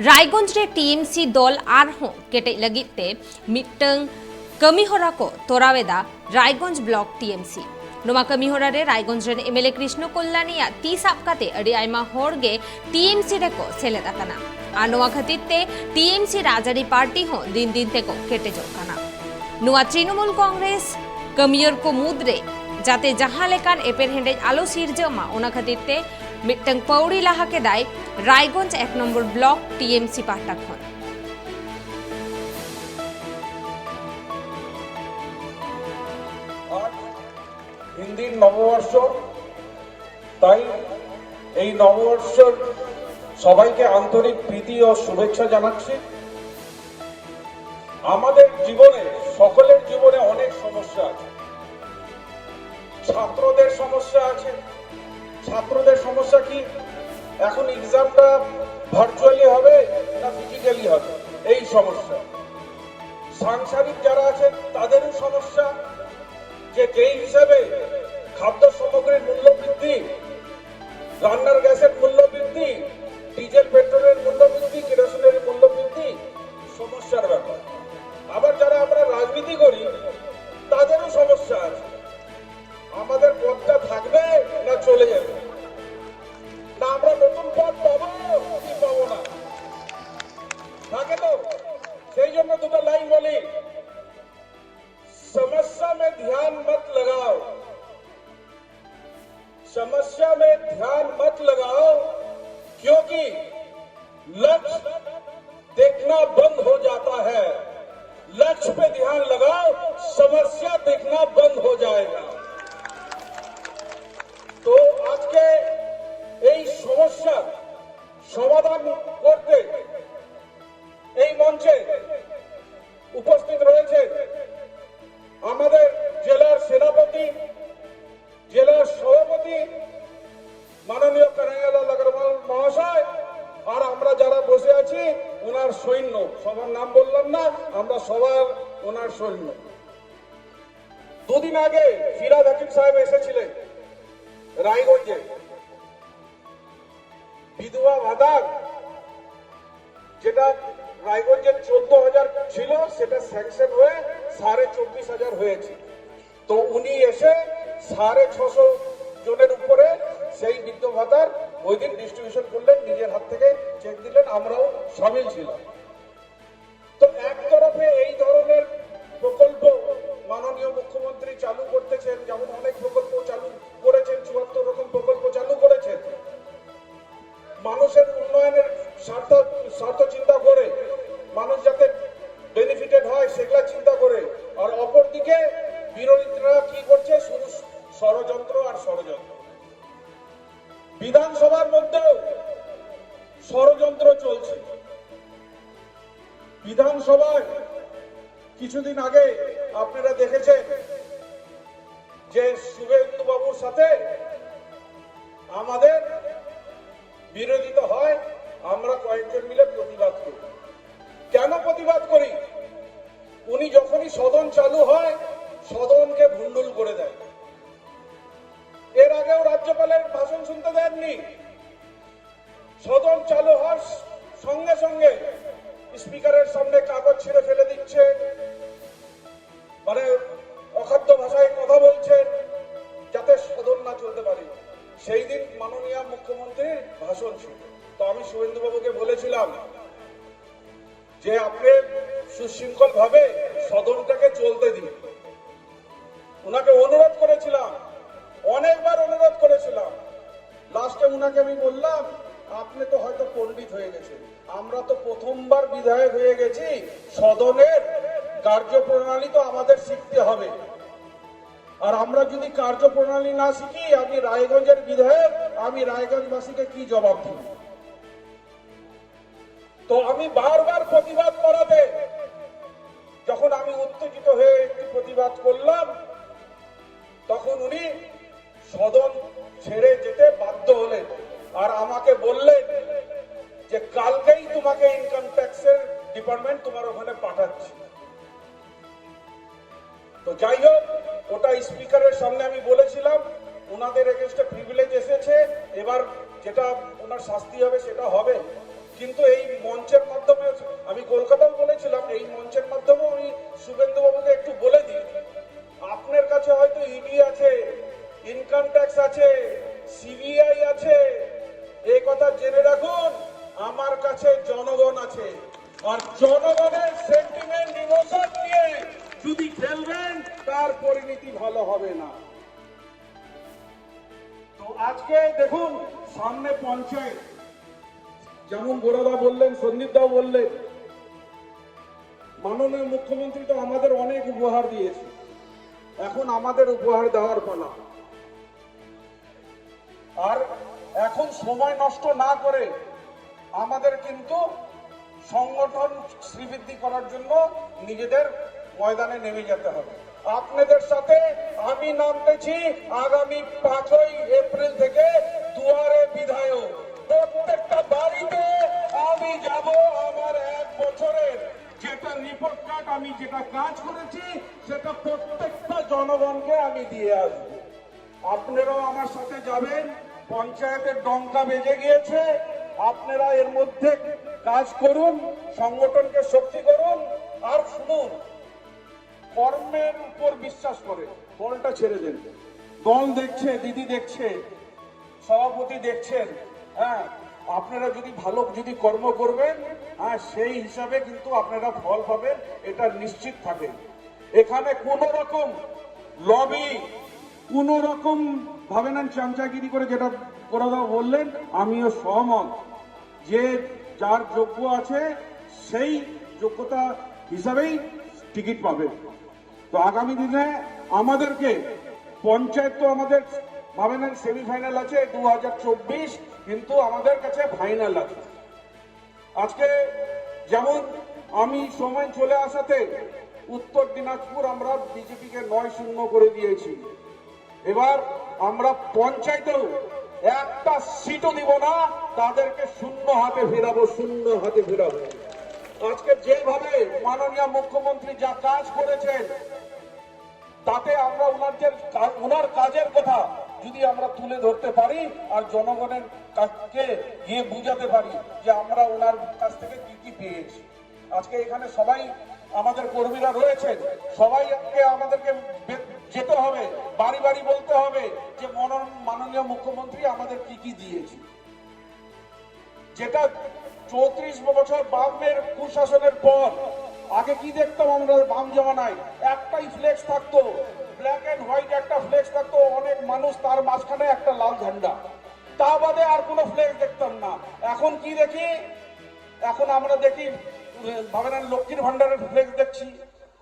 रायगंज रे टीएमसी दल आरहों केटे लगिते मिट्टंग कमीहोरा को तोरावेदा रायगंज ब्लॉक टीएमसी नोमा कमीहोरा रे रायगंज रे एमएलए कृष्ण कल्याणिया ती साबकाते अड़ी आयमा होड़गे टीएमसी रे को सेलेदाकना आ नोवा खतिते टीएमसी राजारी पार्टी हो दिन दिन ते को केटे जोकाना नोवा तृणमूल कांग्रेस कमियर को मुद्रे जाते जहां लेकान एपेर हेंडेज आलो सिरजमा ओना खतिते मिट्टंग पौड़ी लाहा के दाय रायगंज 1 नम्बर ब्लॉक टीएमसी पाटा खन हिंदी नववर्ष ताई এই নববর্ষের সবাইকে আন্তরিক প্রীতি ও শুভেচ্ছা জানাচ্ছি। আমাদের জীবনে সকলের জীবনে অনেক সমস্যা আছে। ছাত্রদের সমস্যা আছে। ছাত্রদের সমস্যা কি এখন এক্সামটা ভার্চুয়ালি হবে না ফিজিক্যালি হবে এই সমস্যা। সাংসারিক যারা আছেন তাদেরও সমস্যা যে যেই হিসাবে খাদ্য সামগ্রীর মূল্য বৃদ্ধি, রান্নার গ্যাসের মূল্য বৃদ্ধি, ডিজেল পেট্রোলের মূল্য বৃদ্ধি, কেরোসিনের মূল্য বৃদ্ধি সমস্যার ব্যাপার। আবার যারা আমরা রাজনীতি করি তাদেরও সমস্যা আছে। আমাদের পথটা থাকবে না চলে যাবে, না আমরা নতুন পথ পাবো কি পাবো না, থাকে তো। সেই জন্য দুটো লাইন বলি, समस्या में ध्यान मत लगाओ, समस्या में ध्यान मत लगाओ, क्योंकि लक्ष्य देखना बंद हो जाता है। लक्ष्य पे ध्यान लगाओ, समस्या देखना बंद हो जाएगा। तो आज के এই সমস্যার সমাধান করতে এই মঞ্চে উপস্থিত রয়েছে আমাদের জেলার সেনাপতি, জেলার সভাপতি মাননীয় কানাইয়ালাল আগরওয়াল মহাশয়, আর আমরা যারা বসে আছি ওনার সৈন্য, সবার নাম বললাম না, আমরা সবার ওনার সৈন্য। দুদিন আগে ফিরাদ হাকিম সাহেব এসেছিলেন রায়গঞ্জে। বিধবা ভাতা যেটা রায়গঞ্জের 14,000 ছিল সেটা স্যাংশন হয়ে 24,500 হয়েছে। তো উনি এসে 650 জনের উপরে সেই বিধবা ভাতার ওই দিন ডিস্ট্রিবিউশন করলেন, নিজের হাত থেকে চেক দিলেন, আমরাও সামিল ছিলাম। তো এক তরফে এই ধরনের প্রকল্প মাননীয় মুখ্যমন্ত্রী চালু করতেছেন, যেমন অনেক প্রকল্প চালু করেছেন, 74 রকম প্রকল্প চালু করেছেন মানুষের উন্নয়নের স্বার্থ চিন্তা করে, মানুষ যাতে বেনিফিটেড হয় সেগুলা চিন্তা করে। আর অপরদিকে বিরোধীরা কি করছে, শুধু ষড়যন্ত্র আর ষড়যন্ত্র। বিধানসভার মধ্যেও ষড়যন্ত্র চলছে। বিধানসভায় কিছুদিন আগে আপনারা দেখেছেন যে শুভেন্দু বাবুর সাথে আমাদের বিরোধিতা হয়, আমরা কয়েকজন মিলে প্রতিবাদ করি। কেন প্রতিবাদ করি? উনি যখনই সদন চালু হয় সদনকে ভুন্ডুল করে দেয়। এর আগেও রাজ্যপালের ভাষণ শুনতে দেননি। সদন চালু হওয়ার সঙ্গে সঙ্গে স্পিকারের সামনে কাগজ ছিঁড়ে ফেলে দিচ্ছে, মানে অখাদ্য ভাষায় কথা বলছেন যাতে সদন না চলতে পারে। সেই দিন মাননীয় মুখ্যমন্ত্রীর ভাষণ ছিল। তো আমি শুভেন্দু বাবুকে বলেছিলাম যে আপনি সুশৃঙ্খল ভাবে সদনটাকে চলতে দিন। ওনাকে অনুরোধ করেছিলাম, অনেকবার অনুরোধ করেছিলাম। লাস্টে ওনাকে আমি বললাম, আপনি তো হয়তো পণ্ডিত হয়ে গেছেন, আমরা তো প্রথমবার বিধায়ক হয়ে গেছি, সদনের কার্যপ্রণালী তো আমাদের শিখতে হবে। আর আমরা যদি কার্যপ্রণালী না শিখি, আমি রায়গঞ্জের বিধায়ক, আমি রায়গঞ্জবাসীকে কি জবাব দিব? তো আমি বারবার প্রতিবাদ করাতে, যখন আমি উত্তেজিত হয়ে একটি প্রতিবাদ করলাম, তখন উনি সদন ছেড়ে যেতে বাধ্য হলেন। আর আমাকে বললেন যে কালকেই তোমাকে ইনকাম ট্যাক্সের ডিপার্টমেন্ট তোমার ওখানে পাঠাচ্ছি। তো যাই হোক, ওটা স্পিকারের সামনে আমি বলেছিলাম, ওনাদের এগেইনস্টে প্রিভিলেজ এসেছে, এবার যেটা ওনার শাস্তি হবে সেটা হবে। কিন্তু এই মঞ্চের মাধ্যমে আমি কলকাতাও বলেছিলাম, এই মঞ্চের মাধ্যমে আমি শুভেন্দু বাবুকে একটু বলে দিই, আপনার কাছে হয়তো ইডি আছে, ইনকাম ট্যাক্স আছে, সিবিআই আছে, এই কথা জেনে রাখুন, আমার কাছে জনগণ আছে। আর জনগণের সেন্টিমেন্ট ইমোশন নিয়ে যদি খেলবেন তার পরিণতি ভালো হবে না। তো আজকে দেখুন সামনে পঞ্চায়েত, যেমন গোড়াদা বললেন, সন্দীপ দাও বললেন, মাননীয় মুখ্যমন্ত্রী তো আমাদের অনেক উপহার দিয়েছে, এখন আমাদের উপহার দেওয়ার পালা। আর এখন সময় নষ্ট না করে আমাদের কিন্তু সংগঠন শ্রীবৃদ্ধি করার জন্য নিজেদের ময়দানে নেমে যেতে হবে। আপনাদের সাথে আমি নামতেছি আগামী 5ই এপ্রিল থেকে দুয়ারে বিধায়ক। প্রত্যেকটা বাড়িতে আমি যাব, আমার 1 বছরের যেটা রিপোর্ট কার্ড, আমি যেটা কাজ করেছি সেটা প্রত্যেকটা জনগণকে আমি দিয়ে আসবো। আপনারাও আমার সাথে যাবেন। পঞ্চায়েতের ডঙ্কা বেজে গিয়েছে, আপনারা এর মধ্যে কাজ করুন, সংগঠনকে শক্তি করুন। আর শুনুন, কর্মের উপর বিশ্বাস করে দলটা ছেড়ে দেন। দল দেখছে, দিদি দেখছে, সভাপতি দেখছেন, হ্যাঁ, আপনারা যদি ভালো যদি কর্ম করবেন, হ্যাঁ, সেই হিসাবে কিন্তু আপনারা ফল পাবেন, এটা নিশ্চিত থাকেন। এখানে কোন রকম লবি, কোন রকম ভাবে না চামচাগিরি করে, যেটা কোরাদা বললেন, আমিও সহমত, যে যার যোগ্য আছে সেই যোগ্যতা হিসাবেই টিকিট পাবে। তো আগামী দিনে আমাদেরকে পঞ্চায়েত, তো আমাদের ভাবেন সেমিফাইনাল আছে 2024, কিন্তু আমাদের কাছে ফাইনাল আছে। আজকে যেমন আমি সময় চলে আসাতে উত্তর দিনাজপুর আমরা বিজেপিকে 9-0 করে দিয়েছি। এবার আমরা পঞ্চায়েতেও একটা সিটও দিব না, তাদেরকে শূন্য হাতে ফেরাবো। আজকে যেভাবে মাননীয় মুখ্যমন্ত্রী যা কাজ করেছেন, তাতে আমরা ওনার কাজের কথা যদি আমরা তুলে ধরতে পারি আর জনগণের কাছে গিয়ে বুঝাতে পারি যে আমরা ওনার কাছ থেকে কি কি পেয়েছি। আজকে এখানে সবাই আমাদের কর্মীরা রয়েছেন, সবাইকে আমাদেরকে যেতে হবে, বাড়ি বাড়ি বলতে হবে যে মাননীয় মুখ্যমন্ত্রী আমাদের কি কি দিয়েছে। যেটা 34 বছর বামের কুশাসনের পর, আগে কি দেখতাম আমরা বাম জমানায়, একটাই ফ্লেক্স থাকতো, ব্ল্যাক এন্ড হোয়াইট একটা ফ্লেক্স থাকতো, অনেক মানুষ, তার মাঝখানে একটা লাল ঝান্ডা, তা বাদে আর কোনো ফ্লেক্স দেখতাম না। এখন কি দেখি, এখন আমরা দেখি ভাবেন লক্ষ্মীর ভান্ডারের ফ্লেক্স দেখছি,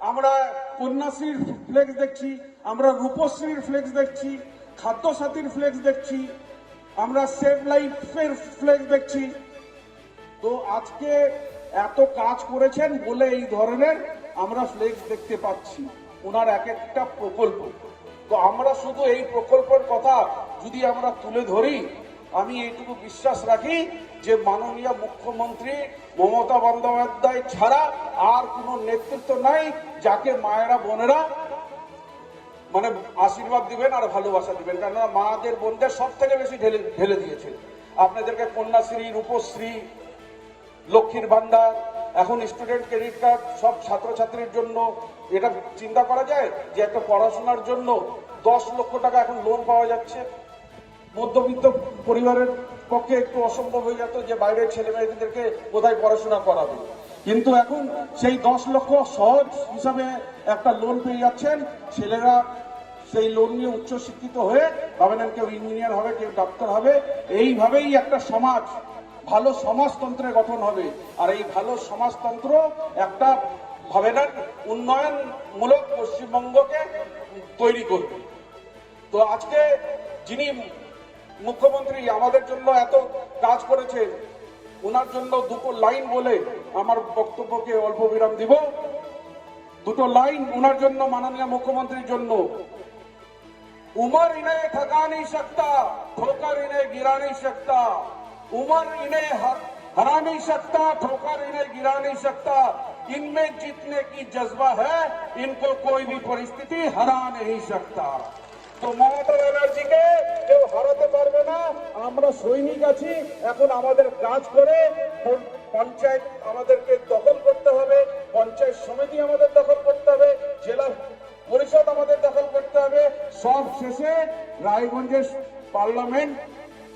আমরা কন্যাশ্রীর ফ্লেক্স দেখছি, আমরা রূপশ্রীর ফ্লেক্স দেখছি, খাদ্য সাথীর ফ্লেক্স দেখছি, আমরা সেভ লাইফের ফ্লেক্স দেখছি। তো আজকে এত কাজ করেছেন বলে এই ধরনের আমরা ফ্লেক্স দেখতে পাচ্ছি, ওনার এক একটা প্রকল্প। তো আমরা শুধু এই প্রকল্পের কথা যদি আমরা তুলে ধরি, আমি এইটুকু বিশ্বাস রাখি যে মাননীয় মুখ্যমন্ত্রী মমতা বন্দ্যোপাধ্যায় ছাড়া আর কোনো নেতৃত্ব নাই যাকে মায়েরা বোনেরা মানে আশীর্বাদ দিবেন আর ভালোবাসা দিবেন। কেননা মাদের বোনদের সব থেকে বেশি ঢেলে দিয়েছে আপনাদেরকে কন্যাশ্রী, রূপশ্রী, লক্ষ্মীর ভান্ডার, এখন স্টুডেন্ট ক্রেডিট কার্ড সব ছাত্রছাত্রীর জন্য। এটা চিন্তা করা যায় যে একটা পড়াশোনার জন্য 10 লক্ষ টাকা এখন লোন পাওয়া যাচ্ছে। মধ্যবিত্ত পরিবারের পক্ষে একটু অসম্ভব হয়ে যেত যে বাইরের ছেলে মেয়েদেরকে কোথায় পড়াশোনা করাবে, কিন্তু এখন সেই 10 লক্ষ সহজ হিসাবে একটা লোন পেয়ে যাচ্ছেন। ছেলেরা সেই লোন নিয়ে উচ্চশিক্ষিত হয়ে ভাবেন কেউ ইঞ্জিনিয়ার হবে, কেউ ডাক্তার হবে। এইভাবেই একটা সমাজ, ভালো সমাজতন্ত্রের গঠন হবে। আর এই ভালো সমাজতন্ত্র একটা ভাবেন উন্নয়নমূলক পশ্চিমবঙ্গকে তৈরি করবে। তো আজকে যিনি মুখ্যমন্ত্রী আমাদের জন্য এত কাজ করেছেন, ওনার জন্য 2 লাইন বলে আমার বক্তব্যকে অল্প বিরাম দিব। 2 লাইন ওনার জন্য, মাননীয় মুখ্যমন্ত্রীর জন্য। उमर इन्हें थका नहीं सकता, ठोकर इन्हें गिरा नहीं सकता। उमर इन्हें हरा नहीं सकता, ठोकर इन्हें गिरा नहीं सकता। इनमें जीतने की जज्बा है, इनको कोई भी परिस्थिति हरा नहीं सकता। তো মমতা ব্যানার্জিকে কেউ হারাতে পারবে না। আমরা সৈনিক আছি, এখন আমাদের কাজ করে পঞ্চায়েত আমাদেরকে দখল করতে হবে, পঞ্চায়েত সমিতি আমাদের দখল করতে হবে, জেলা পরিষদ আমাদের দখল করতে হবে, সব শেষে রায়গঞ্জের পার্লামেন্ট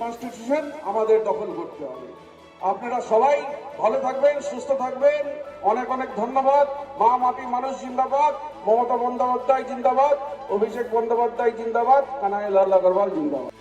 কনস্টিটিউশন আমাদের দখল করতে হবে। আপনারা সবাই ভালো থাকবেন, সুস্থ থাকবেন। অনেক অনেক ধন্যবাদ। মা মাটি মানুষ জিন্দাবাদ, মমতা বন্দ্যোপাধ্যায় জিন্দাবাদ, অভিষেক বন্দ্যোপাধ্যায় জিন্দাবাদ, কানাইলাল আগরওয়াল জিন্দাবাদ।